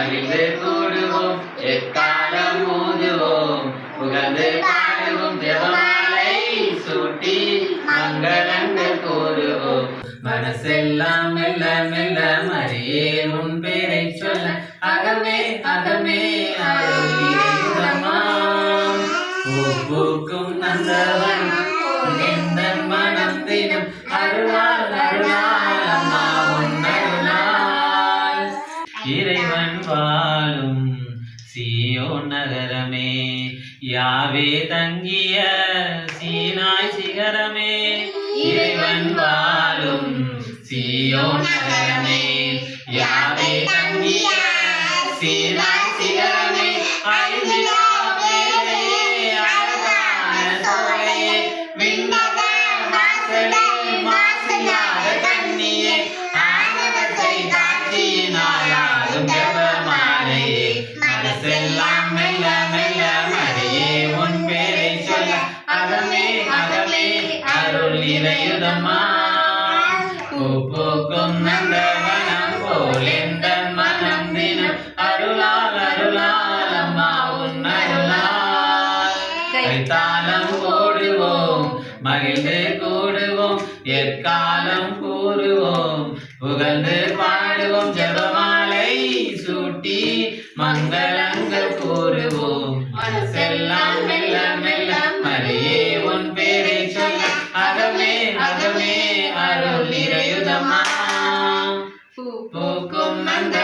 மகிழ்ந்து கூடுவோம் எக்காலம் ஊதுவோம் புகழ்ந்து பாடுவோம் ஜெபமாலை சூட்டி மங்களங்கள் கூறுவோம் மனசெல்லாம் மெல்ல மெல்ல மரியே உன் பேரை சொல்ல அகமே அகமே அருள்கிறம்மா பூக்கும் நந்தவன் எந்த மனம் தினம் அருளால் அருளால் அம்மா உன் அருளால் இறைவன் வாழும் சீயோன் நகரமே யாவே தங்கிய சீனாய் சிகரமே இறைவன் வாழும் சீயோன் நகரமே யாவே தங்கிய சீனாய் சிகரமே அழிந்திடா மனசெல்லாம் மெல்ல மெல்ல மரியே உன் பேரை சொல்ல அகமே அகமே அருள் நிறையுதம்மா பூக்கும் நந்தவனம் போல் எந்த மனம் தினம் அருளால் அருளால் அம்மா உன் அருளால் கைத்தாளம் போடுவோம் மகிழ்ந்து கூடுவோம் எக்காலம் கூறுவோம் புகழ்ந்து பாடுவோம் ஜெபமாலை சூட்டி மங்களங்கள் கூறுவோம் மனசெல்லாம் மெல்ல மெல்ல மரியே உன் பேரை சொல்ல அகமே அகமே அருள் நிறையுதம்மா பூக்கும் நந்த